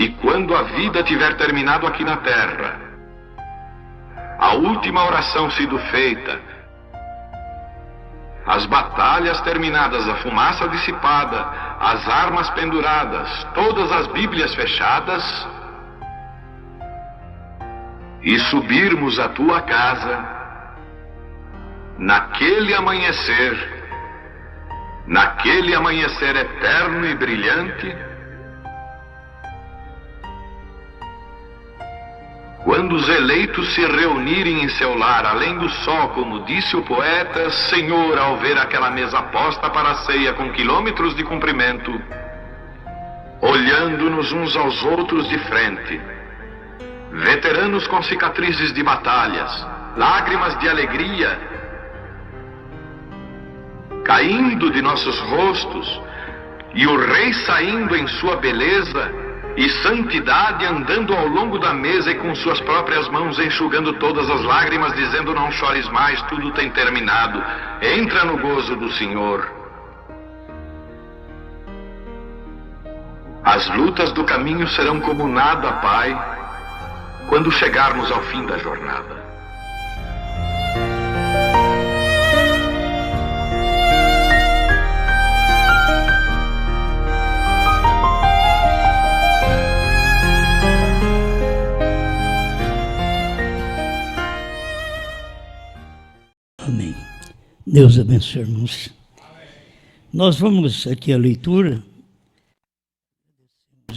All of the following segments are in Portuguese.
E quando a vida tiver terminado aqui na terra, a última oração sido feita, as batalhas terminadas, a fumaça dissipada, as armas penduradas, todas as Bíblias fechadas, e subirmos à tua casa, naquele amanhecer eterno e brilhante, quando os eleitos se reunirem em seu lar, além do sol, como disse o poeta, Senhor, ao ver aquela mesa posta para a ceia com quilômetros de comprimento, olhando-nos uns aos outros de frente, veteranos com cicatrizes de batalhas, lágrimas de alegria caindo de nossos rostos, e o rei saindo em sua beleza e santidade, andando ao longo da mesa e com suas próprias mãos enxugando todas as lágrimas, dizendo: não chores mais, tudo tem terminado, entra no gozo do Senhor. As lutas do caminho serão como nada, Pai, quando chegarmos ao fim da jornada. Amém. Deus abençoe, irmãos. Nós vamos aqui à leitura.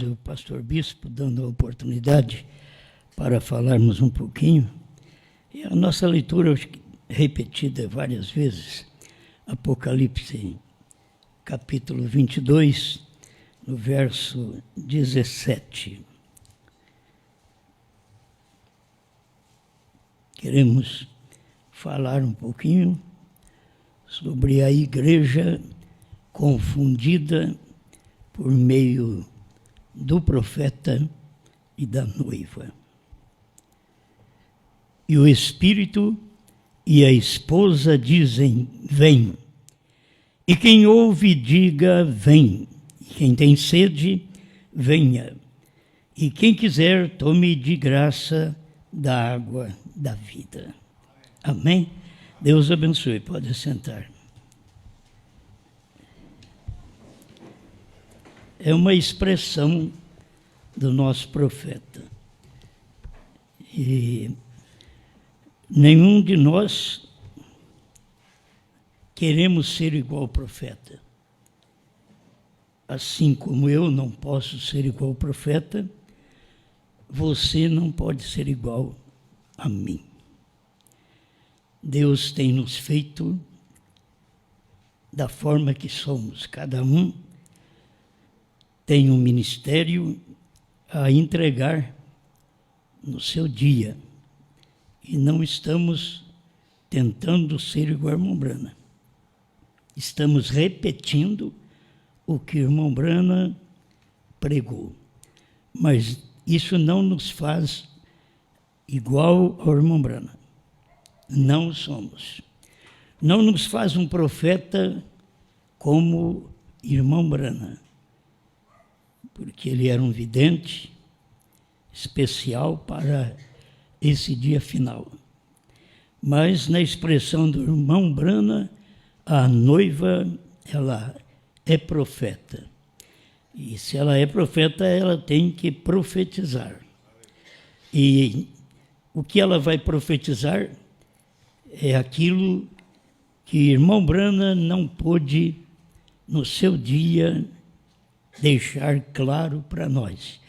O pastor Bispo dando a oportunidade para falarmos um pouquinho. E a nossa leitura, repetida várias vezes, Apocalipse, capítulo 22, no verso 17. Queremos falar um pouquinho sobre a igreja confundida por meio do profeta e da noiva. E o Espírito e a esposa dizem: vem. E quem ouve, diga: vem. E quem tem sede, venha. E quem quiser, tome de graça da água da vida. Amém? Deus abençoe. Pode sentar. É uma expressão do nosso profeta. E nenhum de nós queremos ser igual ao profeta. Assim como eu não posso ser igual ao profeta, você não pode ser igual a mim. Deus tem nos feito da forma que somos. Cada um tem um ministério a entregar no seu dia. E não estamos tentando ser igual ao irmão Brana. Estamos repetindo o que o irmão Brana pregou. Mas isso não nos faz igual ao irmão Brana. Não somos. Não nos faz um profeta como irmão Brana, porque ele era um vidente especial para esse dia final. Mas na expressão do irmão Brana, a noiva, ela é profeta. E se ela é profeta, ela tem que profetizar. E o que ela vai profetizar é aquilo que irmão Brana não pôde, no seu dia, deixar claro para nós,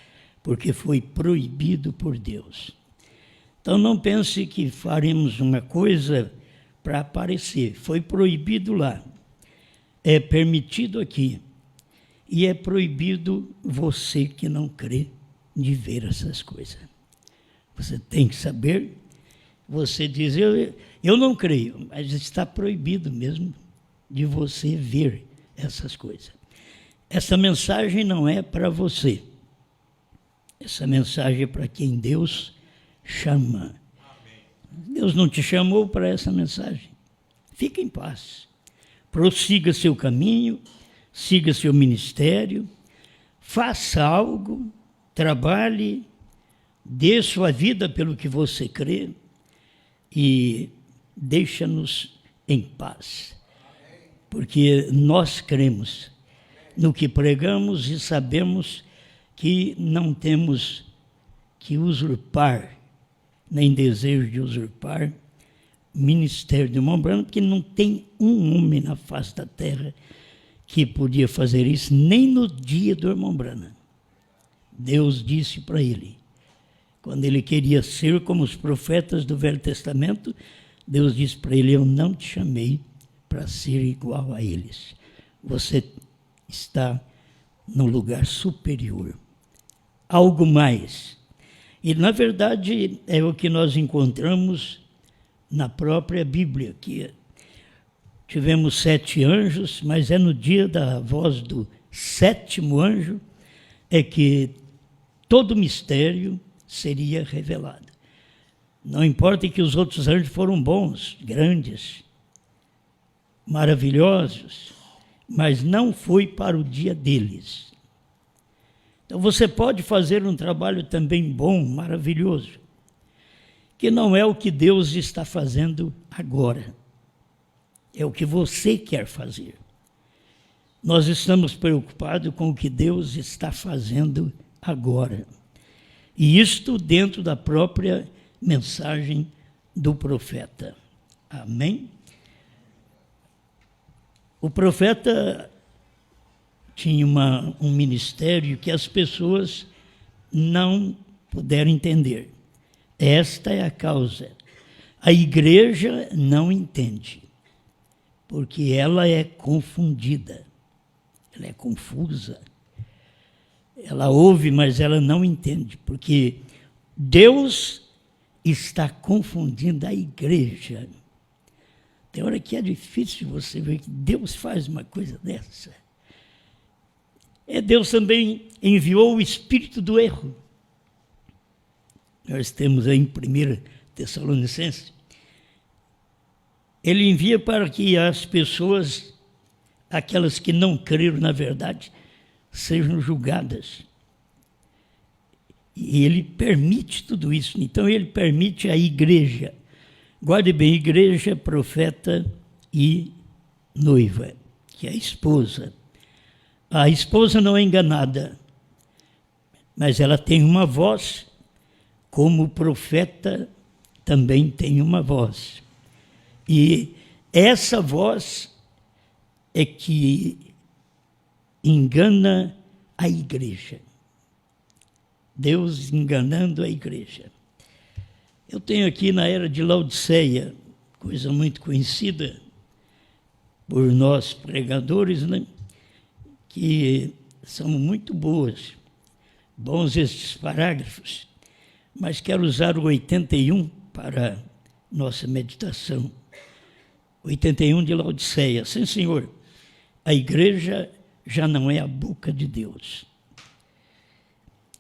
porque foi proibido por Deus. Então não pense que faremos uma coisa para aparecer. Foi proibido lá. É permitido aqui. E é proibido você que não crê de ver essas coisas. Você tem que saber. Você diz: eu não creio, mas está proibido mesmo de você ver essas coisas. Essa mensagem não é para você. Essa mensagem é para quem Deus chama. Amém. Deus não te chamou para essa mensagem. Fique em paz. Prossiga seu caminho, siga seu ministério, faça algo, trabalhe, dê sua vida pelo que você crê e deixa-nos em paz. Porque nós cremos no que pregamos e sabemos que não temos que usurpar, nem desejo de usurpar, o ministério de Irmão Branham, porque não tem um homem na face da terra que podia fazer isso, nem no dia do Irmão Branham. Deus disse para ele, quando ele queria ser como os profetas do Velho Testamento, Deus disse para ele, eu não te chamei para ser igual a eles. Você está no lugar superior. Algo mais. E, na verdade, é o que nós encontramos na própria Bíblia, que tivemos 7 anjos, mas é no dia da voz do 7º anjo é que todo o mistério seria revelado. Não importa que os outros anjos foram bons, grandes, maravilhosos, mas não foi para o dia deles. Então você pode fazer um trabalho também bom, maravilhoso, que não é o que Deus está fazendo agora. É o que você quer fazer. Nós estamos preocupados com o que Deus está fazendo agora. E isto dentro da própria mensagem do profeta. Amém? O profeta tinha um ministério que as pessoas não puderam entender. Esta é a causa. A igreja não entende, porque ela é confundida, ela é confusa. Ela ouve, mas ela não entende, porque Deus está confundindo a igreja. Tem hora que é difícil você ver que Deus faz uma coisa dessa. Deus também enviou o espírito do erro. Nós temos aí em 1 Tessalonicenses. Ele envia para que as pessoas, aquelas que não creram na verdade, sejam julgadas. E ele permite tudo isso. Então ele permite a igreja. Guarde bem, igreja, profeta e noiva, que é a esposa. A esposa não é enganada, mas ela tem uma voz, como o profeta também tem uma voz. E essa voz é que engana a igreja. Deus enganando a igreja. Eu tenho aqui na era de Laodiceia, coisa muito conhecida por nós pregadores, né? Que são muito bons estes parágrafos, mas quero usar o 81 para nossa meditação. 81 de Laodiceia. Sim, senhor, a igreja já não é a boca de Deus.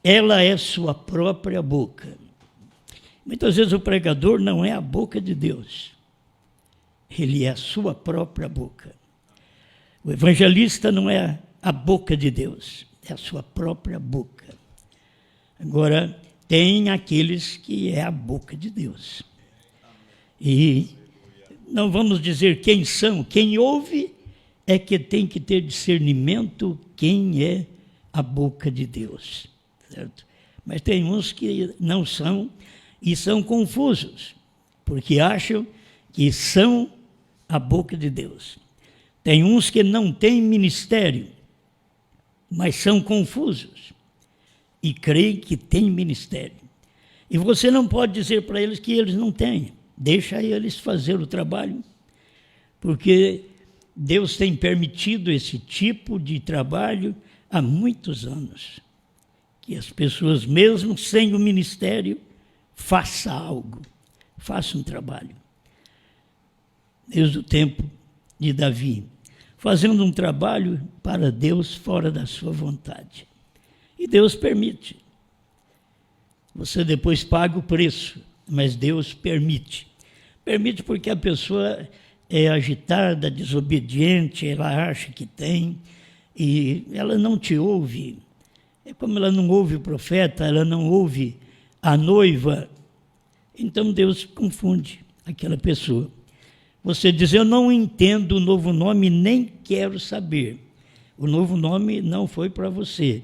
Ela é sua própria boca. Muitas vezes o pregador não é a boca de Deus. Ele é a sua própria boca. O evangelista não é a boca de Deus, é a sua própria boca. Agora, tem aqueles que é a boca de Deus. E não vamos dizer quem são, quem ouve é que tem que ter discernimento quem é a boca de Deus, certo? Mas tem uns que não são e são confusos, porque acham que são a boca de Deus. Tem uns que não têm ministério, mas são confusos e creem que têm ministério. E você não pode dizer para eles que eles não têm. Deixa eles fazer o trabalho, porque Deus tem permitido esse tipo de trabalho há muitos anos. Que as pessoas, mesmo sem o ministério, façam algo, façam um trabalho. Desde o tempo de Davi, fazendo um trabalho para Deus fora da sua vontade. E Deus permite. Você depois paga o preço, mas Deus permite. Permite porque a pessoa é agitada, desobediente, ela acha que tem, e ela não te ouve. como ela não ouve o profeta, ela não ouve a noiva, então Deus confunde aquela pessoa. Você diz, eu não entendo o novo nome, nem quero saber. O novo nome não foi para você.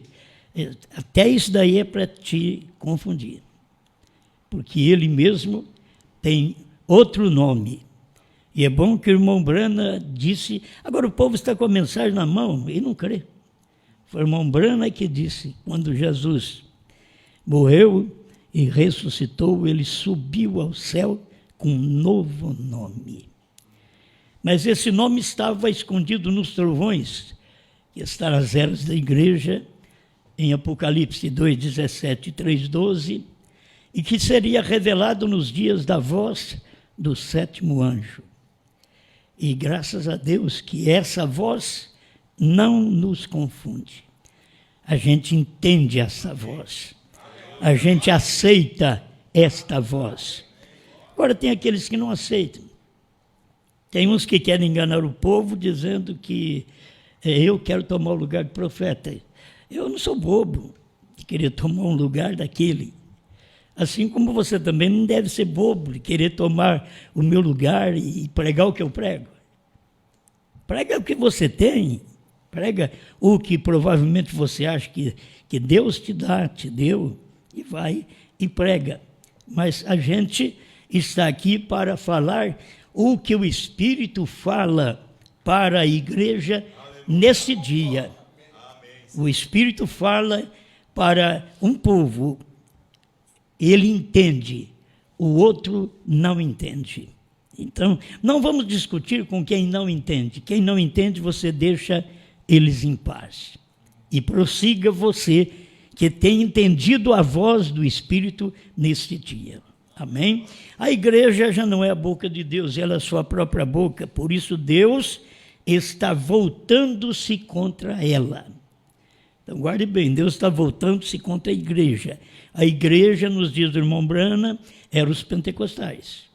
Até isso daí é para te confundir. Porque ele mesmo tem outro nome. E é bom que o irmão Brana disse, agora o povo está com a mensagem na mão e não crê. Foi o irmão Brana que disse, quando Jesus morreu e ressuscitou, ele subiu ao céu com um novo nome. Mas esse nome estava escondido nos trovões, que está nas eras da igreja, em Apocalipse 2:17 e 3:12, e que seria revelado nos dias da voz do sétimo anjo. E graças a Deus que essa voz não nos confunde. A gente entende essa voz. A gente aceita esta voz. Agora tem aqueles que não aceitam. Tem uns que querem enganar o povo dizendo que eu quero tomar o lugar do profeta. Eu não sou bobo de querer tomar um lugar daquele. Assim como você também não deve ser bobo de querer tomar o meu lugar e pregar o que eu prego. Prega o que você tem. Prega o que provavelmente você acha que Deus te deu, e vai e prega. Mas a gente está aqui para falar o que o Espírito fala para a igreja nesse dia. O Espírito fala para um povo, ele entende, o outro não entende. Então, não vamos discutir com quem não entende. Quem não entende, você deixa eles em paz. E prossiga você, que tem entendido a voz do Espírito neste dia. Amém? A igreja já não é a boca de Deus, ela é a sua própria boca. Por isso, Deus está voltando-se contra ela. Então, guarde bem, Deus está voltando-se contra a igreja. A igreja, nos dias do irmão Brana, eram os pentecostais.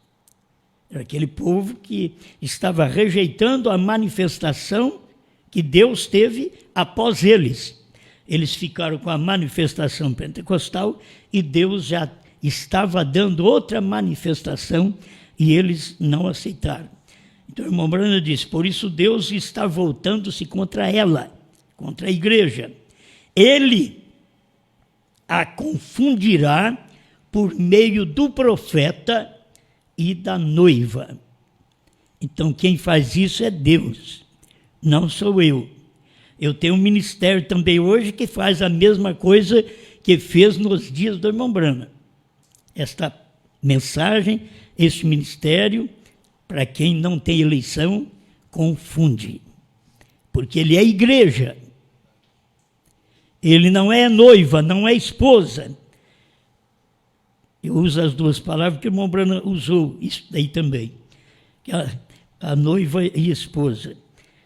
Era aquele povo que estava rejeitando a manifestação que Deus teve após eles. Eles ficaram com a manifestação pentecostal e Deus já estava dando outra manifestação e eles não aceitaram. Então o irmão Brana diz, por isso Deus está voltando-se contra ela, contra a igreja. Ele a confundirá por meio do profeta e da noiva. Então quem faz isso é Deus, não sou eu. Eu tenho um ministério também hoje que faz a mesma coisa que fez nos dias do irmão Brana. Esta mensagem, este ministério, para quem não tem eleição, confunde. Porque ele é igreja. Ele não é noiva, não é esposa. Eu uso as duas palavras que o irmão Brana usou, isso daí também. Que a noiva e esposa.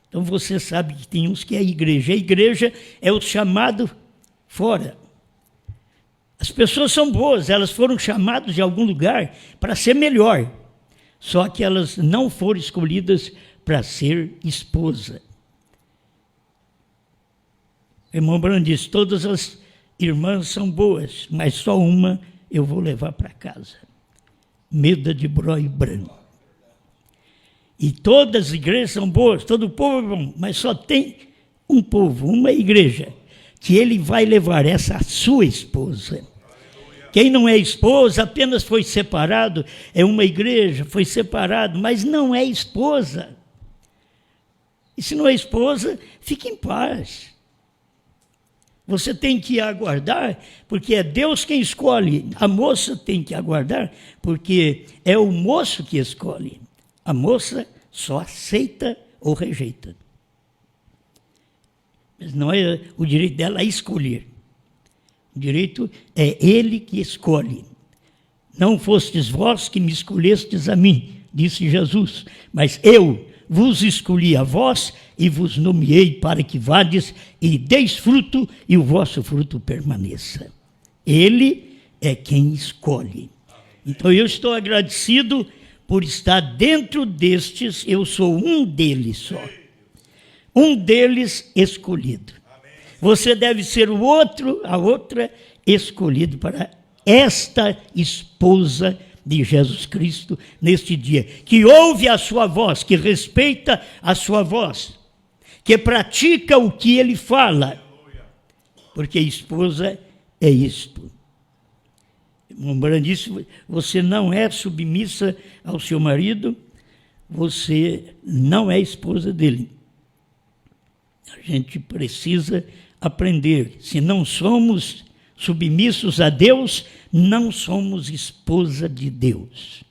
Então você sabe que tem uns que é a igreja. A igreja é o chamado fora. As pessoas são boas, elas foram chamadas de algum lugar para ser melhor. Só que elas não foram escolhidas para ser esposa. O irmão Brana diz, todas as irmãs são boas, mas só uma eu vou levar para casa. Meda de Bró e Branco. E todas as igrejas são boas, todo o povo é bom, mas só tem um povo, uma igreja, que ele vai levar essa sua esposa. Quem não é esposa apenas foi separado, é uma igreja, foi separado, mas não é esposa. E se não é esposa, fique em paz. Você tem que aguardar, porque é Deus quem escolhe. A moça tem que aguardar, porque é o moço que escolhe. A moça só aceita ou rejeita. Mas não é o direito dela escolher. O direito é ele que escolhe. Não fostes vós que me escolhestes a mim, disse Jesus, mas eu vos escolhi a vós e vos nomeei para que vades e deis fruto e o vosso fruto permaneça. Ele é quem escolhe. Então eu estou agradecido por estar dentro destes, eu sou um deles só. Um deles escolhido. Você deve ser o outro, a outra, escolhido para esta esposa de Jesus Cristo neste dia, que ouve a sua voz, que respeita a sua voz, que pratica o que ele fala, porque esposa é isto. Lembrando isso, você não é submissa ao seu marido, você não é esposa dele. A gente precisa aprender. Se não somos submissos a Deus, não somos esposa de Deus.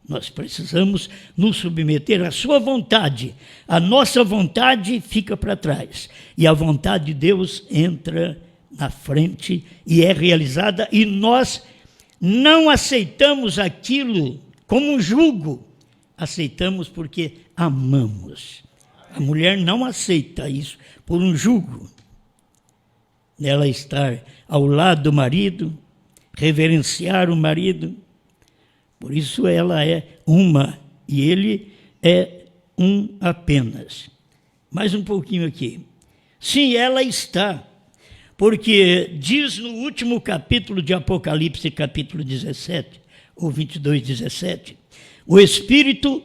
Nós precisamos nos submeter à sua vontade. A nossa vontade fica para trás. E a vontade de Deus entra na frente e é realizada. E nós não aceitamos aquilo como um jugo. Aceitamos porque amamos. A mulher não aceita isso por um jugo. Ela estar ao lado do marido, reverenciar o marido. Por isso ela é uma e ele é um apenas. Mais um pouquinho aqui. Sim, ela está. Porque diz no último capítulo de Apocalipse, capítulo 17, ou 22, 17, o Espírito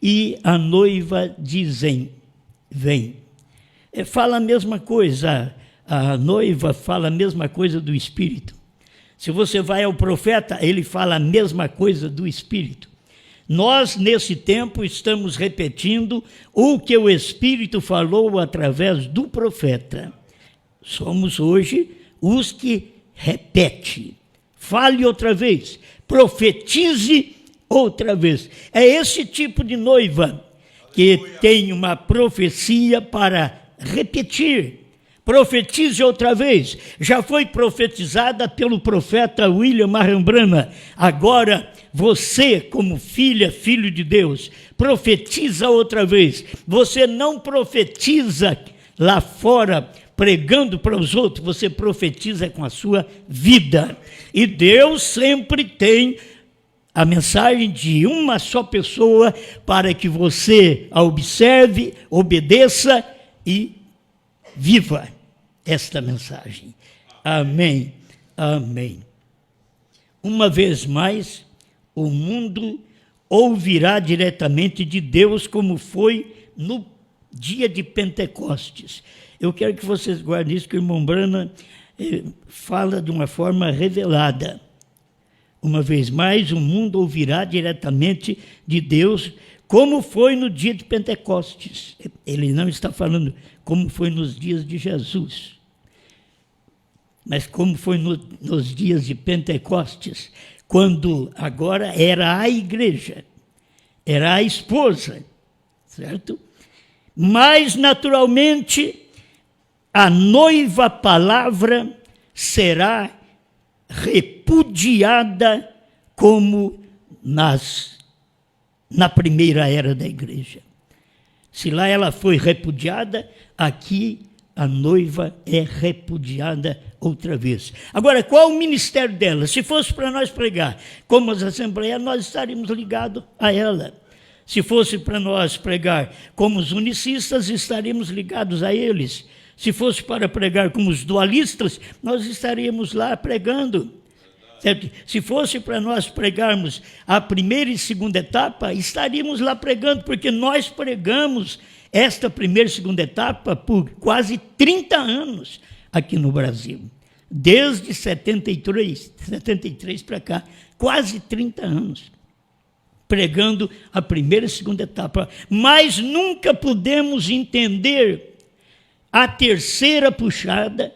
e a noiva dizem, vem. Fala a mesma coisa, a noiva fala a mesma coisa do Espírito. Se você vai ao profeta, ele fala a mesma coisa do Espírito. Nós, nesse tempo, estamos repetindo o que o Espírito falou através do profeta. Somos hoje os que repete. Fale outra vez, profetize outra vez. É esse tipo de noiva que tem uma profecia para repetir. Profetize outra vez. Já foi profetizada pelo profeta William Marion Branham. Agora, você, como filha, filho de Deus, profetiza outra vez. Você não profetiza lá fora, pregando para os outros, você profetiza com a sua vida. E Deus sempre tem a mensagem de uma só pessoa para que você a observe, obedeça e viva esta mensagem. Amém, amém. Uma vez mais, o mundo ouvirá diretamente de Deus, como foi no dia de Pentecostes. Eu quero que vocês guardem isso, que o irmão Branham fala de uma forma revelada. Uma vez mais, o mundo ouvirá diretamente de Deus, como foi no dia de Pentecostes. Ele não está falando como foi nos dias de Jesus, mas como foi nos dias de Pentecostes, quando agora era a igreja, era a esposa, certo? Mas, naturalmente, a noiva palavra será repudiada como na primeira era da igreja. Se lá ela foi repudiada, aqui a noiva é repudiada outra vez. Agora, qual o ministério dela? Se fosse para nós pregar como as assembleias, nós estaríamos ligados a ela. Se fosse para nós pregar como os unicistas, estaríamos ligados a eles. Se fosse para pregar como os dualistas, nós estaríamos lá pregando. Certo? Se fosse para nós pregarmos a primeira e segunda etapa, estaríamos lá pregando, porque nós pregamos esta primeira e segunda etapa por quase 30 anos aqui no Brasil. Desde 73 para cá, quase 30 anos, pregando a primeira e segunda etapa. Mas nunca pudemos entender a terceira puxada,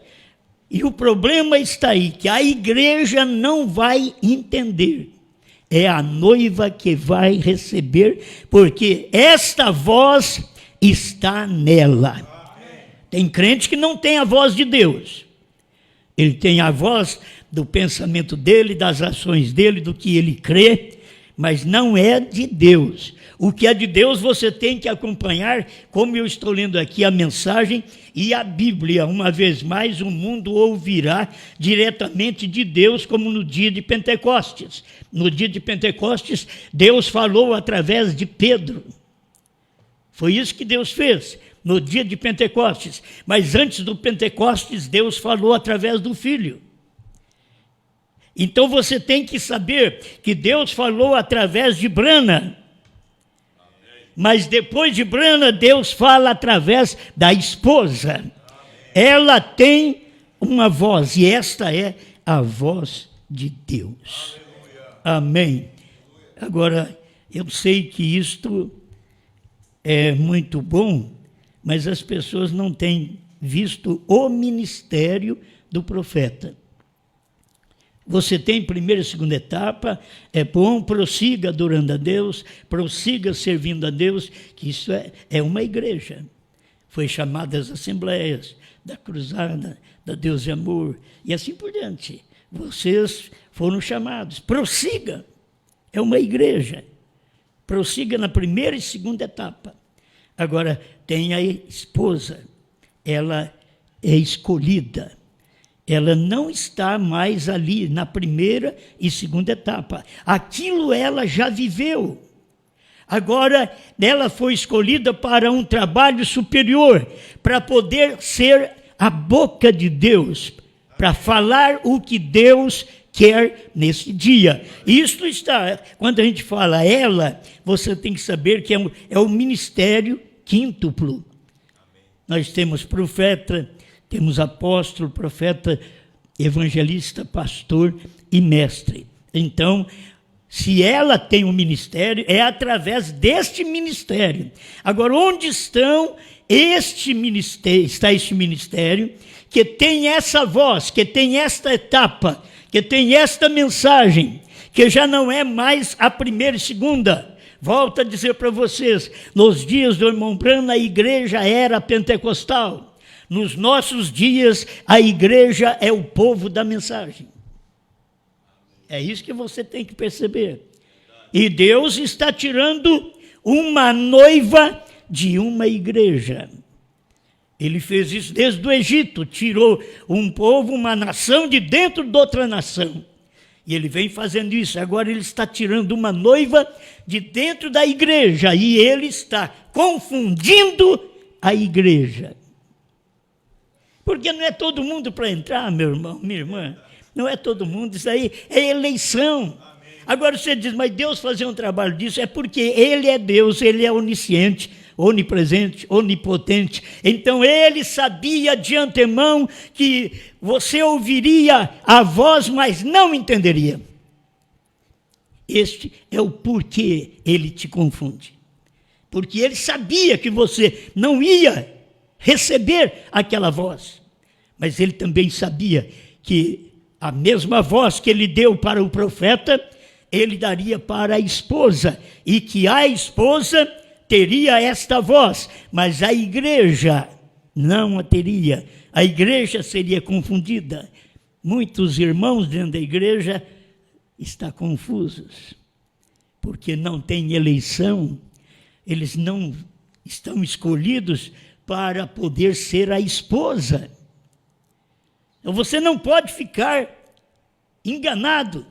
e o problema está aí, que a igreja não vai entender. É a noiva que vai receber, porque esta voz está nela. Tem crente que não tem a voz de Deus. Ele tem a voz do pensamento dele, das ações dele, do que ele crê, mas não é de Deus. O que é de Deus você tem que acompanhar, como eu estou lendo aqui a mensagem e a Bíblia. Uma vez mais, o mundo ouvirá diretamente de Deus, como no dia de Pentecostes. No dia de Pentecostes, Deus falou através de Pedro. Foi isso que Deus fez. no dia de Pentecostes. Mas antes do Pentecostes, Deus falou através do Filho. Então você tem que saber que Deus falou através de Branham. Mas depois de Branham, Deus fala através da esposa. Ela tem uma voz, e esta é a voz de Deus. Amém. Agora, eu sei que isto é muito bom, mas as pessoas não têm visto o ministério do profeta. Você tem primeira e segunda etapa, é bom, prossiga adorando a Deus, prossiga servindo a Deus, que isso é uma igreja. Foi chamada as assembleias da cruzada, da Deus e Amor, e assim por diante. Vocês foram chamados, prossiga, é uma igreja. Prossiga na primeira e segunda etapa. Agora, tem a esposa, ela é escolhida. Ela não está mais ali na primeira e segunda etapa. Aquilo ela já viveu. Agora, ela foi escolhida para um trabalho superior, para poder ser a boca de Deus, para falar o que Deus quer nesse dia. Isto está, quando a gente fala ela, você tem que saber que é o ministério quíntuplo. Nós temos profeta, temos apóstolo, profeta, evangelista, pastor e mestre. Então, se ela tem um ministério, é através deste ministério. Agora, onde está este ministério que tem essa voz, que tem esta etapa, que tem esta mensagem, que já não é mais a primeira e segunda. Volto a dizer para vocês, nos dias do irmão Branham, a igreja era pentecostal. Nos nossos dias, a igreja é o povo da mensagem. É isso que você tem que perceber. E Deus está tirando uma noiva de uma igreja. Ele fez isso desde o Egito, tirou um povo, uma nação de dentro de outra nação. E ele vem fazendo isso. Agora ele está tirando uma noiva de dentro da igreja. E ele está confundindo a igreja. Porque não é todo mundo para entrar, meu irmão, minha irmã. Não é todo mundo, isso aí é eleição. Agora você diz, mas Deus fazer um trabalho disso é porque Ele é Deus, Ele é onisciente, onipresente, onipotente. Então Ele sabia de antemão que você ouviria a voz, mas não entenderia. Este é o porquê Ele te confunde. Porque Ele sabia que você não ia receber aquela voz. Mas ele também sabia que a mesma voz que ele deu para o profeta, ele daria para a esposa, e que a esposa teria esta voz, mas a igreja não a teria. A igreja seria confundida. Muitos irmãos dentro da igreja estão confusos, porque não tem eleição, eles não estão escolhidos para poder ser a esposa. Então você não pode ficar enganado.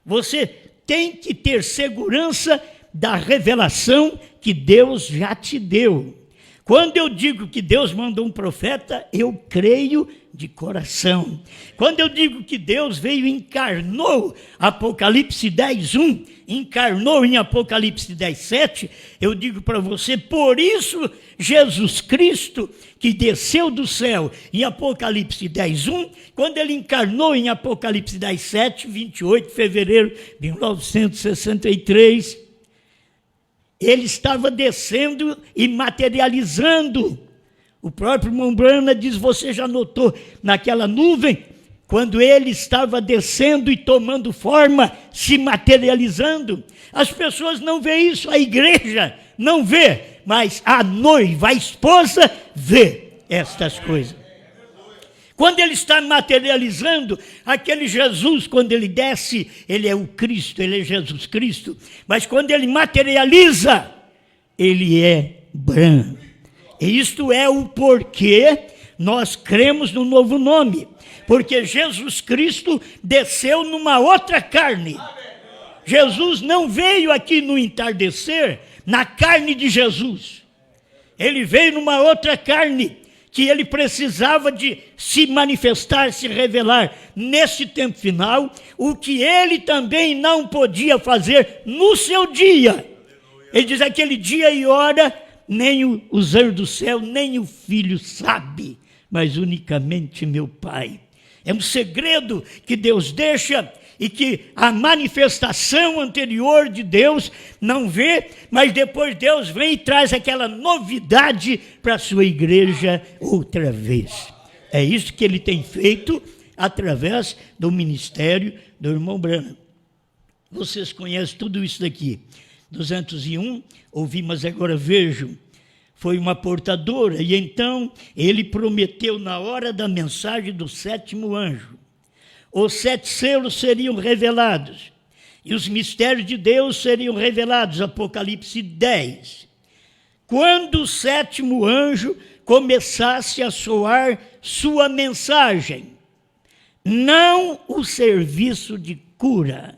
Você tem que ter segurança da revelação que Deus já te deu. Quando eu digo que Deus mandou um profeta, eu creio de coração. Quando eu digo que Deus veio e encarnou, Apocalipse 10:1, encarnou em Apocalipse 10:7, eu digo para você, por isso Jesus Cristo, que desceu do céu em Apocalipse 10:1, quando ele encarnou em Apocalipse 10:7, 28 de fevereiro de 1963, ele estava descendo e materializando. O próprio irmão Branham diz, você já notou naquela nuvem, quando ele estava descendo e tomando forma, se materializando? As pessoas não veem isso, a igreja não vê, mas a noiva, a esposa, vê estas coisas. Quando ele está materializando, aquele Jesus, quando ele desce, ele é o Cristo, ele é Jesus Cristo. Mas quando ele materializa, ele é Branham. E isto é o porquê nós cremos no novo nome. Porque Jesus Cristo desceu numa outra carne. Jesus não veio aqui no entardecer, na carne de Jesus. Ele veio numa outra carne, que ele precisava de se manifestar, se revelar nesse tempo final, o que ele também não podia fazer no seu dia. Ele diz, aquele dia e hora, nem os anjos do céu, nem o Filho sabe, mas unicamente meu Pai. É um segredo que Deus deixa e que a manifestação anterior de Deus não vê, mas depois Deus vem e traz aquela novidade para a sua igreja outra vez. É isso que ele tem feito através do ministério do irmão Branham. Vocês conhecem tudo isso daqui. 201, ouvi, mas agora vejo. Foi uma portadora, e então ele prometeu na hora da mensagem do 7º anjo. Os 7 selos seriam revelados, e os mistérios de Deus seriam revelados, Apocalipse 10. Quando o 7º anjo começasse a soar sua mensagem, não o serviço de cura.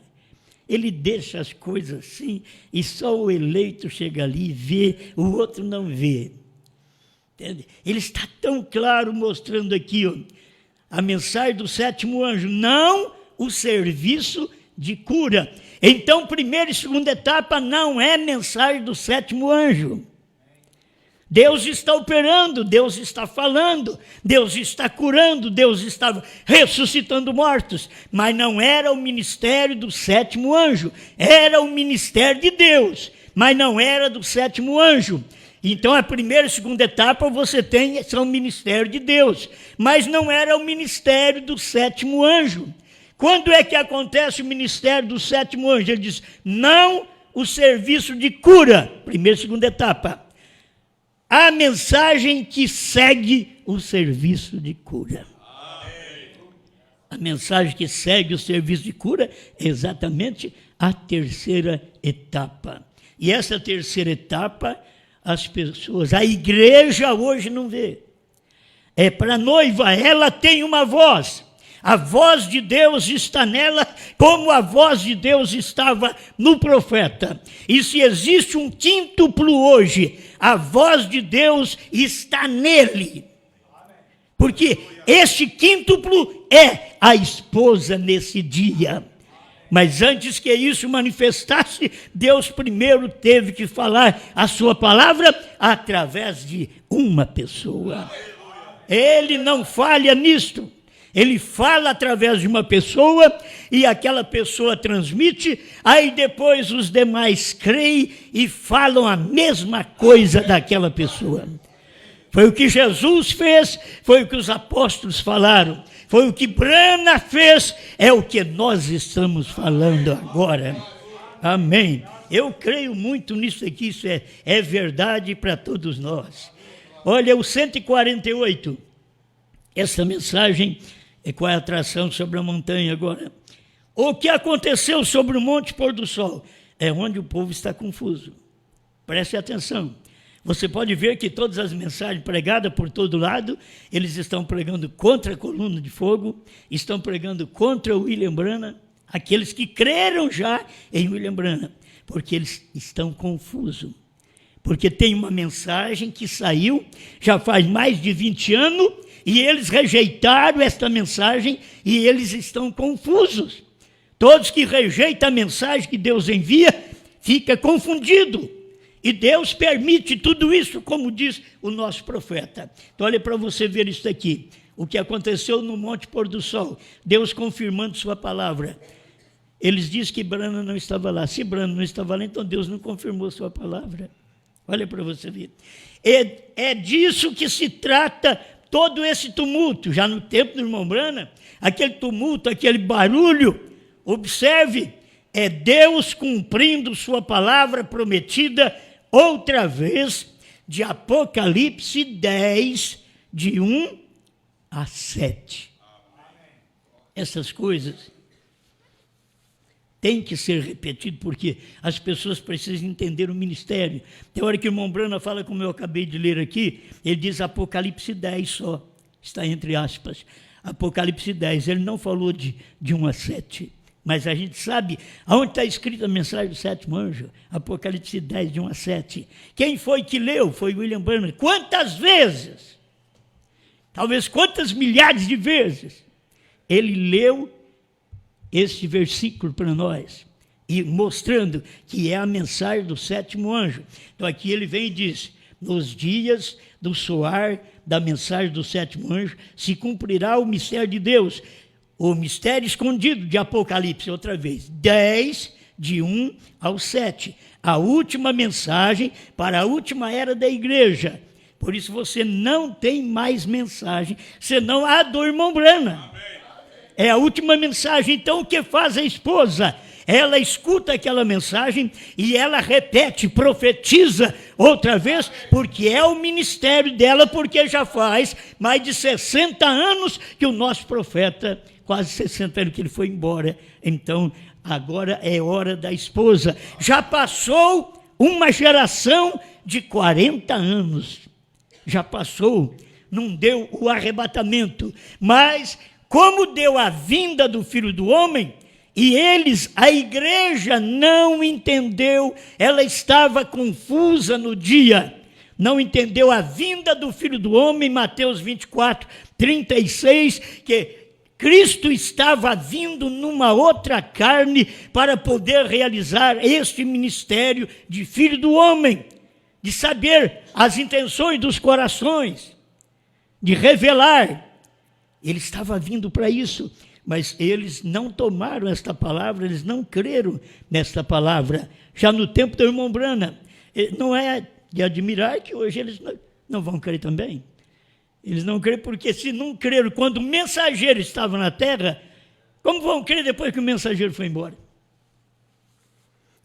Ele deixa as coisas assim, e só o eleito chega ali e vê, o outro não vê. Entende? Ele está tão claro mostrando aqui, ó, a mensagem do 7º anjo, não o serviço de cura. Então, primeira e segunda etapa não é mensagem do 7º anjo. Deus está operando, Deus está falando, Deus está curando, Deus está ressuscitando mortos, mas não era o ministério do 7º anjo, era o ministério de Deus, mas não era do 7º anjo. Então, a primeira e segunda etapa você tem, são o ministério de Deus, mas não era o ministério do 7º anjo. Quando é que acontece o ministério do 7º anjo? Ele diz, não o serviço de cura, primeira e segunda etapa. A mensagem que segue o serviço de cura. A mensagem que segue o serviço de cura é exatamente a terceira etapa. E essa terceira etapa, as pessoas, a igreja hoje não vê. É para a noiva, ela tem uma voz. A voz de Deus está nela, como a voz de Deus estava no profeta. E se existe um quíntuplo hoje, a voz de Deus está nele. Porque este quíntuplo é a esposa nesse dia. Mas antes que isso manifestasse, Deus primeiro teve que falar a sua palavra através de uma pessoa. Ele não falha nisto. Ele fala através de uma pessoa e aquela pessoa transmite, aí depois os demais creem e falam a mesma coisa daquela pessoa. Foi o que Jesus fez, foi o que os apóstolos falaram, foi o que Branham fez, é o que nós estamos falando agora. Amém. Eu creio muito nisso aqui, isso é verdade para todos nós. Olha, o 148, essa mensagem é qual é a atração sobre a montanha agora. O que aconteceu sobre o Monte Pôr do Sol é onde o povo está confuso. Preste atenção. Você pode ver que todas as mensagens pregadas por todo lado, eles estão pregando contra a coluna de fogo, estão pregando contra o William Branham, aqueles que creram já em William Branham, porque eles estão confusos. Porque tem uma mensagem que saiu já faz mais de 20 anos, e eles rejeitaram esta mensagem e eles estão confusos. Todos que rejeitam a mensagem que Deus envia, fica confundido. E Deus permite tudo isso, como diz o nosso profeta. Então olha para você ver isso aqui. O que aconteceu no Monte Pôr do Sol. Deus confirmando sua palavra. Eles dizem que Branham não estava lá. Se Branham não estava lá, então Deus não confirmou sua palavra. Olha para você ver. É disso que se trata todo esse tumulto. Já no tempo do irmão Branham, aquele tumulto, aquele barulho, observe, é Deus cumprindo sua palavra prometida outra vez, de Apocalipse 10, de 1 a 7. Essas coisas têm que ser repetidas, porque as pessoas precisam entender o ministério. Tem hora que o irmão Branham fala, como eu acabei de ler aqui, ele diz Apocalipse 10 só, está entre aspas. Apocalipse 10, ele não falou de 1 a 7. Mas a gente sabe aonde está escrita a mensagem do sétimo anjo, Apocalipse 10, de 1 a 7. Quem foi que leu? Foi William Branham. Quantas vezes? Talvez quantas milhares de vezes ele leu este versículo para nós, e mostrando que é a mensagem do sétimo anjo. Então aqui ele vem e diz: nos dias do soar da mensagem do sétimo anjo se cumprirá o mistério de Deus, o mistério escondido de Apocalipse, outra vez, 10, de 1 ao 7, a última mensagem para a última era da igreja. Por isso você não tem mais mensagem, senão a do irmão Branham. É a última mensagem. Então o que faz a esposa? Ela escuta aquela mensagem e ela repete, profetiza outra vez, porque é o ministério dela, porque já faz mais de 60 anos que o nosso profeta, quase 60 anos que ele foi embora. Então agora é hora da esposa. Já passou uma geração de 40 anos. Já passou, não deu o arrebatamento, mas como deu a vinda do Filho do Homem, e a igreja não entendeu, ela estava confusa no dia, não entendeu a vinda do Filho do Homem, Mateus 24, 36, que Cristo estava vindo numa outra carne para poder realizar este ministério de Filho do Homem, de saber as intenções dos corações, de revelar. Ele estava vindo para isso, mas eles não tomaram esta palavra, eles não creram nesta palavra. Já no tempo do irmão Branham, não é de admirar que hoje eles não vão crer também. Eles não creem porque se não creram quando o mensageiro estava na terra, como vão crer depois que o mensageiro foi embora?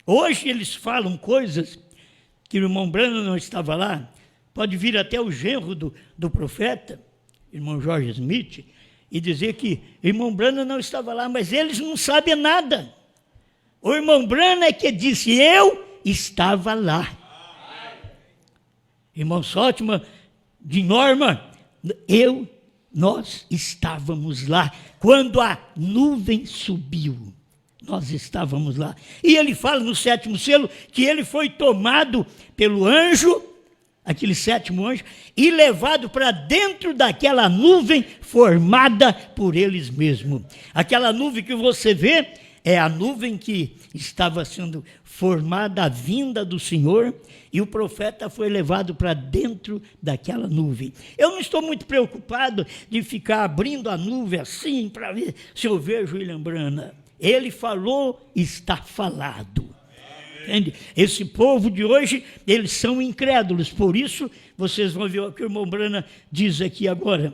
Hoje eles falam coisas que o irmão Branham não estava lá, pode vir até o genro do profeta, irmão George Smith, e dizer que o irmão Branham não estava lá, mas eles não sabem nada. O irmão Branham é que disse: eu estava lá. Irmão Sótima, de Norma, nós estávamos lá. Quando a nuvem subiu, nós estávamos lá. E ele fala no sétimo selo que ele foi tomado pelo anjo, aquele sétimo anjo, e levado para dentro daquela nuvem formada por eles mesmos. Aquela nuvem que você vê é a nuvem que estava sendo formada, a vinda do Senhor, e o profeta foi levado para dentro daquela nuvem. Eu não estou muito preocupado de ficar abrindo a nuvem assim para ver se eu vejo William Branham. Ele falou, está falado. Entende? Esse povo de hoje, eles são incrédulos, por isso vocês vão ver o que o irmão Branham diz aqui agora.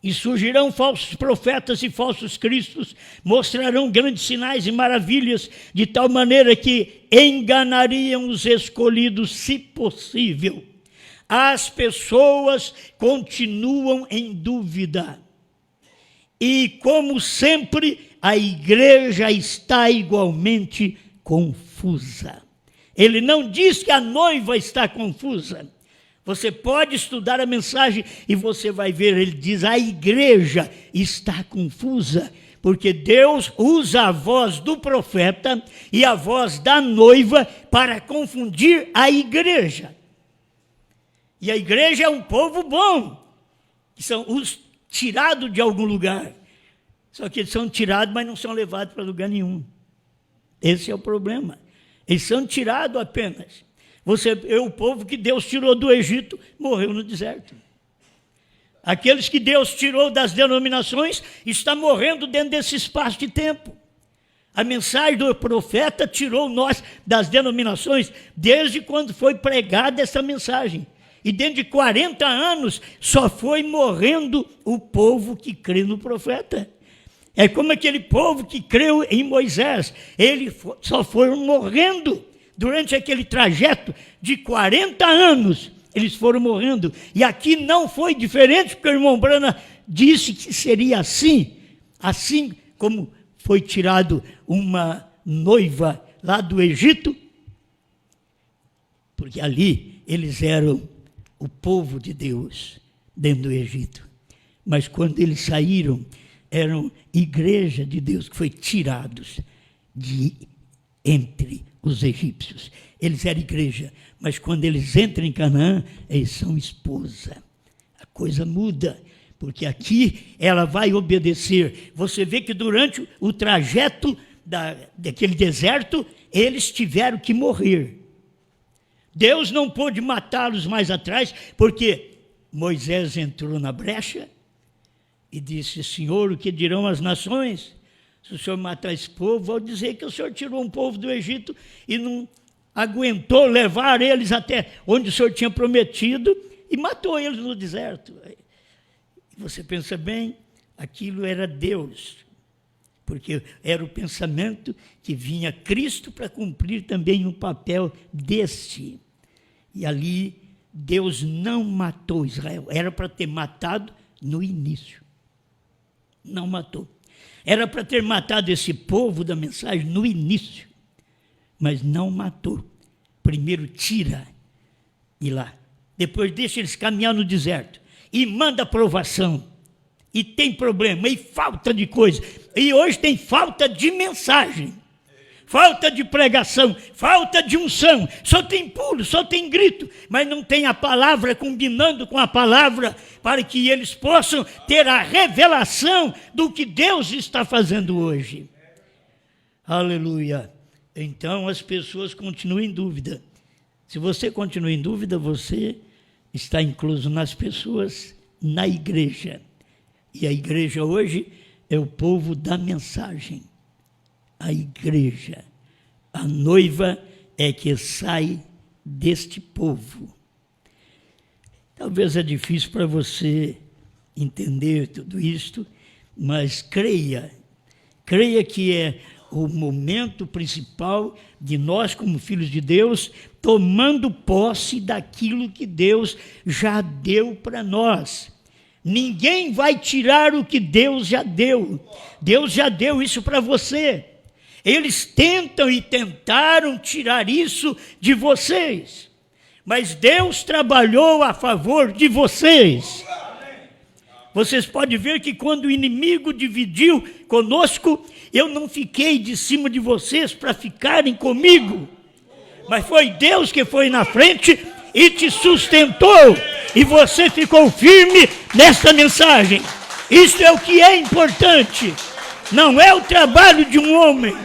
E surgirão falsos profetas e falsos cristos, mostrarão grandes sinais e maravilhas, de tal maneira que enganariam os escolhidos, se possível. As pessoas continuam em dúvida. E, como sempre, a igreja está igualmente confusa. Ele não diz que a noiva está confusa. Você pode estudar a mensagem e você vai ver, ele diz: a igreja está confusa, porque Deus usa a voz do profeta e a voz da noiva para confundir a igreja. E a igreja é um povo bom, que são os tirados de algum lugar. Só que eles são tirados, mas não são levados para lugar nenhum. Esse é o problema. Eles são tirados apenas. O povo que Deus tirou do Egito morreu no deserto. Aqueles que Deus tirou das denominações estão morrendo dentro desse espaço de tempo. A mensagem do profeta tirou nós das denominações desde quando foi pregada essa mensagem. E dentro de 40 anos só foi morrendo o povo que crê no profeta. É como aquele povo que creu em Moisés. Ele só foi morrendo. Durante aquele trajeto de 40 anos, eles foram morrendo. E aqui não foi diferente, porque o irmão Branham disse que seria assim. Assim como foi tirado uma noiva lá do Egito, porque ali eles eram o povo de Deus, dentro do Egito. Mas quando eles saíram eram igreja de Deus, que foi tirados de entre os egípcios. Eles eram igreja, mas quando eles entram em Canaã, eles são esposa. A coisa muda, porque aqui ela vai obedecer. Você vê que durante o trajeto daquele deserto, eles tiveram que morrer. Deus não pôde matá-los mais atrás, porque Moisés entrou na brecha e disse: Senhor, o que dirão as nações? Se o Senhor matar esse povo, vou dizer que o Senhor tirou um povo do Egito e não aguentou levar eles até onde o Senhor tinha prometido e matou eles no deserto. Você pensa bem, aquilo era Deus, porque era o pensamento que vinha Cristo para cumprir também um papel deste. E ali Deus não matou Israel, era para ter matado no início. Não matou. Era para ter matado esse povo da mensagem no início, mas não matou. Primeiro tira e lá. Depois deixa eles caminhar no deserto e manda provação. E tem problema, e falta de coisa. E hoje tem falta de mensagem, falta de pregação, falta de unção. Só tem pulo, só tem grito, mas não tem a palavra combinando com a palavra para que eles possam ter a revelação do que Deus está fazendo hoje. Aleluia. Então as pessoas continuam em dúvida. Se você continua em dúvida, você está incluso nas pessoas, na igreja. E a igreja hoje é o povo da mensagem. A igreja, a noiva é que sai deste povo. Talvez é difícil para você entender tudo isto, mas creia que é o momento principal de nós, como filhos de Deus, tomando posse daquilo que Deus já deu para nós. Ninguém vai tirar o que Deus já deu. Deus já deu isso para você. Eles tentam e tentaram tirar isso de vocês, mas Deus trabalhou a favor de vocês. Vocês podem ver que quando o inimigo dividiu conosco, eu não fiquei de cima de vocês para ficarem comigo, mas foi Deus que foi na frente e te sustentou, e você ficou firme nesta mensagem. Isso é o que é importante. Não é o trabalho de um homem,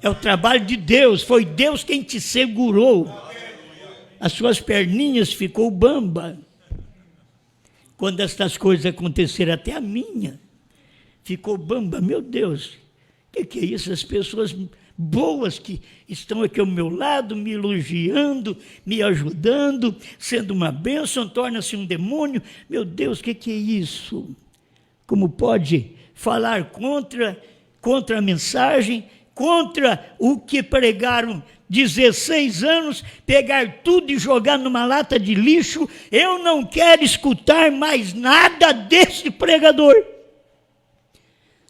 é o trabalho de Deus. Foi Deus quem te segurou. As suas perninhas ficou bamba quando estas coisas aconteceram. Até a minha ficou bamba. Meu Deus, o que é isso? As pessoas boas que estão aqui ao meu lado, me elogiando, me ajudando, sendo uma bênção, torna-se um demônio. Meu Deus, o que é isso? Como pode falar contra a mensagem, contra o que pregaram 16 anos, pegar tudo e jogar numa lata de lixo? Eu não quero escutar mais nada desse pregador.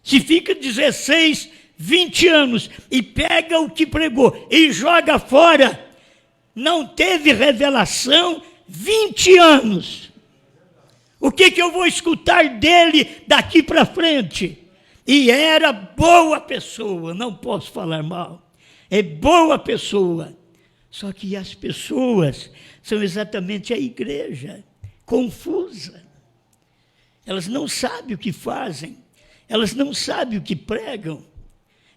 Se fica 16, 20 anos e pega o que pregou e joga fora, não teve revelação, 20 anos. O que eu vou escutar dele daqui para frente? E era boa pessoa, não posso falar mal. É boa pessoa. Só que as pessoas são exatamente a igreja, confusa. Elas não sabem o que fazem, elas não sabem o que pregam,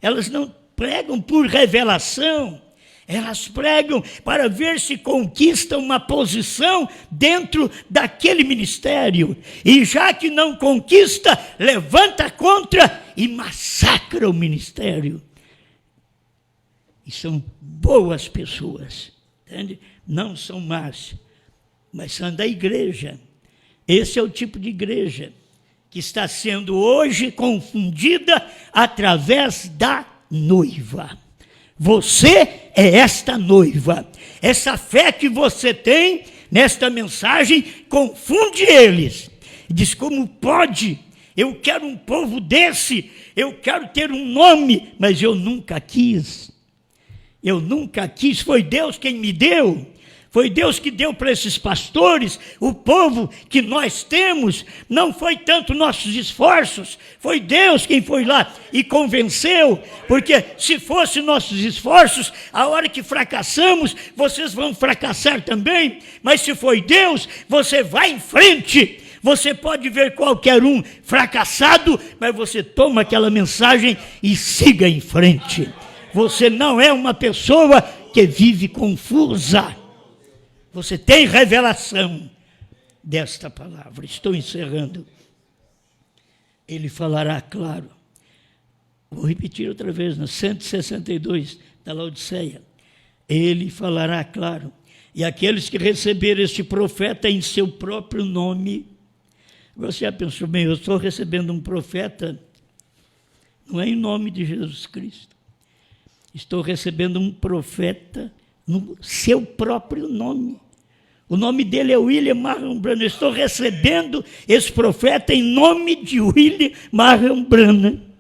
elas não pregam por revelação, elas pregam para ver se conquistam uma posição dentro daquele ministério. E já que não conquista, levanta contra e massacra o ministério. E são boas pessoas, entende? Não são más, mas são da igreja. Esse é o tipo de igreja que está sendo hoje confundida através da noiva. Você é esta noiva. Essa fé que você tem nesta mensagem confunde eles. Diz: como pode? Eu quero um povo desse, eu quero ter um nome, mas eu nunca quis. Eu nunca quis, foi Deus quem me deu. Foi Deus que deu para esses pastores o povo que nós temos. Não foi tanto nossos esforços, foi Deus quem foi lá e convenceu. Porque se fosse nossos esforços, a hora que fracassamos, vocês vão fracassar também. Mas se foi Deus, você vai em frente. Você pode ver qualquer um fracassado, mas você toma aquela mensagem e siga em frente. Você não é uma pessoa que vive confusa. Você tem revelação desta palavra. Estou encerrando. Ele falará claro. Vou repetir outra vez, no 162 da Laodiceia. Ele falará claro. E aqueles que receberem este profeta em seu próprio nome. Você já pensou bem, eu estou recebendo um profeta, não é em nome de Jesus Cristo. Estou recebendo um profeta no seu próprio nome. O nome dele é William Marion Branham. Estou recebendo esse profeta em nome de William Marion Branham.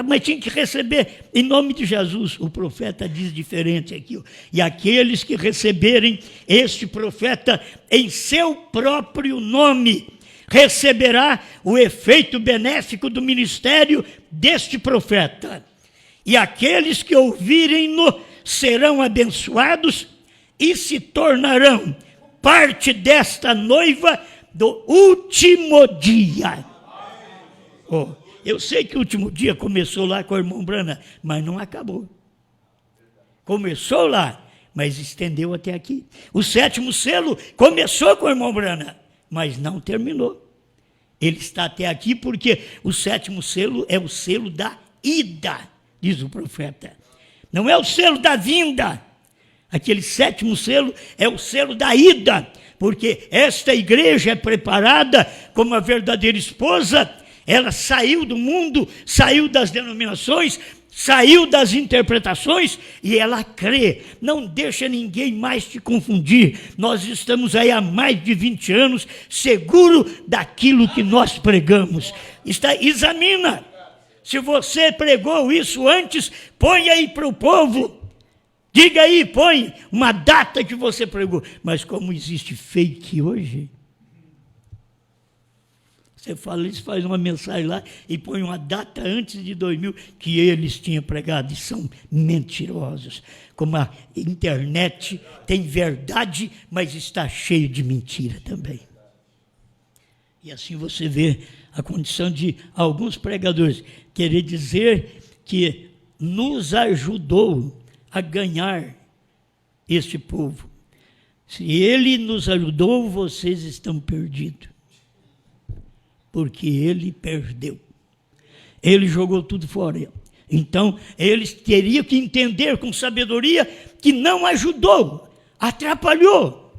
Mas tinha que receber em nome de Jesus. O profeta diz diferente aqui. E aqueles que receberem este profeta em seu próprio nome, receberá o efeito benéfico do ministério deste profeta. E aqueles que ouvirem-no serão abençoados e se tornarão parte desta noiva do último dia. Oh, eu sei que o último dia começou lá com o irmão Branham, mas não acabou. Começou lá, mas estendeu até aqui. O 7º selo começou com o irmão Branham, mas não terminou. Ele está até aqui porque o 7º selo é o selo da ida, diz o profeta. Não é o selo da vinda. Aquele 7º selo é o selo da ida, porque esta igreja é preparada como a verdadeira esposa. Ela saiu do mundo, saiu das denominações, saiu das interpretações e ela crê. Não deixa ninguém mais te confundir. Nós estamos aí há mais de 20 anos seguro daquilo que nós pregamos. Examina. Se você pregou isso antes, põe aí para o povo. Diga aí, põe uma data que você pregou. Mas como existe fake hoje, você fala, eles fazem uma mensagem lá e põe uma data antes de 2000 que eles tinham pregado e são mentirosos. Como a internet tem verdade, mas está cheio de mentira também. E assim você vê a condição de alguns pregadores querer dizer que nos ajudou a ganhar este povo. Se ele nos ajudou, vocês estão perdidos. Porque ele perdeu. Ele jogou tudo fora. Então, eles teriam que entender com sabedoria que não ajudou, atrapalhou,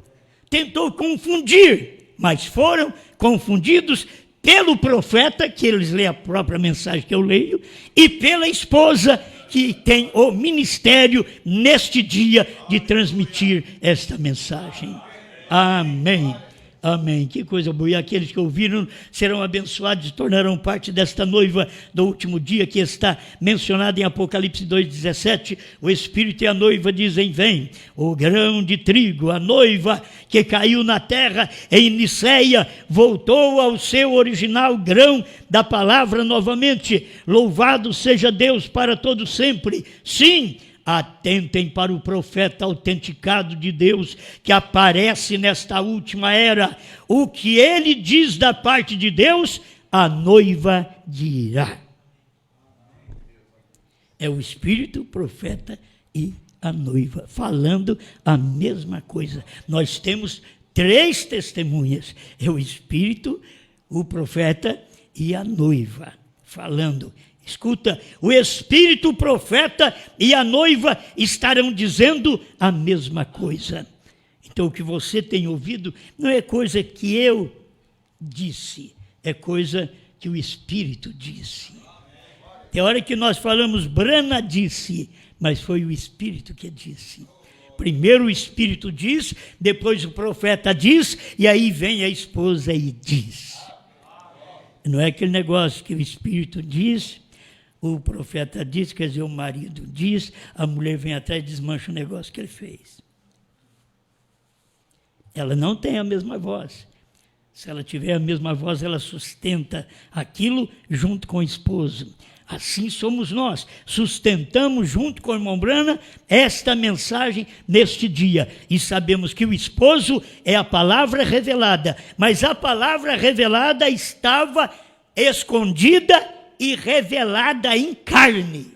tentou confundir, mas foram confundidos pelo profeta, que eles leem a própria mensagem que eu leio, e pela esposa, que tem o ministério neste dia de transmitir esta mensagem. Amém. Amém. Que coisa boa. E aqueles que ouviram serão abençoados e tornarão parte desta noiva do último dia que está mencionada em Apocalipse 2,17. O Espírito e a noiva dizem, vem. O grão de trigo, a noiva que caiu na terra em Niceia, voltou ao seu original grão da palavra novamente. Louvado seja Deus para todo sempre. Sim, atentem para o profeta autenticado de Deus que aparece nesta última era. O que ele diz da parte de Deus, a noiva dirá. É o Espírito, o profeta e a noiva falando a mesma coisa. Nós temos 3 testemunhas. É o Espírito, o profeta e a noiva falando. Escuta, o Espírito, o profeta e a noiva estarão dizendo a mesma coisa. Então, o que você tem ouvido não é coisa que eu disse, é coisa que o Espírito disse. Tem hora que nós falamos, Branham disse, mas foi o Espírito que disse. Primeiro o Espírito diz, depois o profeta diz, e aí vem a esposa e diz. Não é aquele negócio que o Espírito diz, o profeta diz, quer dizer, o marido diz, a mulher vem atrás e desmancha o negócio que ele fez. ela não tem a mesma voz. Se ela tiver a mesma voz, ela sustenta aquilo junto com o esposo. Assim somos nós, sustentamos junto com a irmã Brana esta mensagem neste dia. E sabemos que o esposo é a palavra revelada, mas a palavra revelada estava escondida e revelada em carne.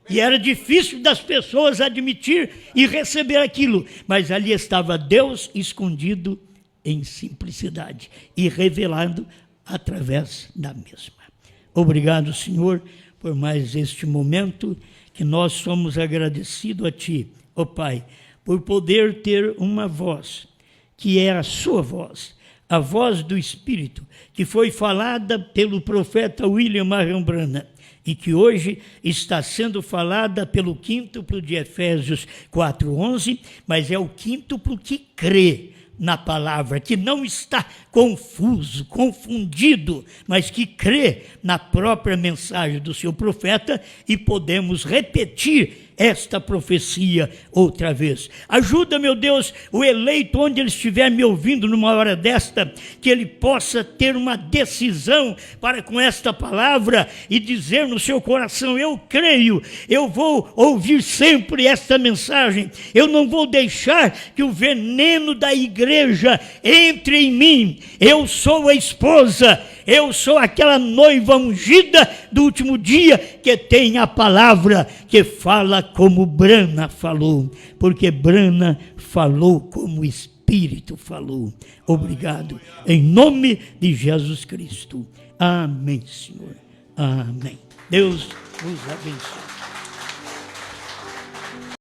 E era difícil das pessoas admitir e receber aquilo, mas ali estava Deus escondido em simplicidade e revelado através da mesma. Obrigado, Senhor, por mais este momento, que nós somos agradecidos a Ti, ó Pai, por poder ter uma voz, que é a Sua voz, a voz do Espírito, que foi falada pelo profeta William Marion Branham, e que hoje está sendo falada pelo quíntuplo de Efésios 4:11, mas é o quíntuplo que crê na palavra, que não está confuso, confundido, mas que crê na própria mensagem do seu profeta, e podemos repetir esta profecia outra vez. Ajuda, meu Deus, o eleito, onde ele estiver me ouvindo numa hora desta, que ele possa ter uma decisão para com esta palavra e dizer no seu coração: eu creio, eu vou ouvir sempre esta mensagem, eu não vou deixar que o veneno da igreja entre em mim. Eu sou a esposa, eu sou aquela noiva ungida do último dia, que tem a palavra que fala como Brana falou, porque Brana falou como o Espírito falou. Obrigado, em nome de Jesus Cristo. Amém, Senhor. Amém. Deus vos abençoe.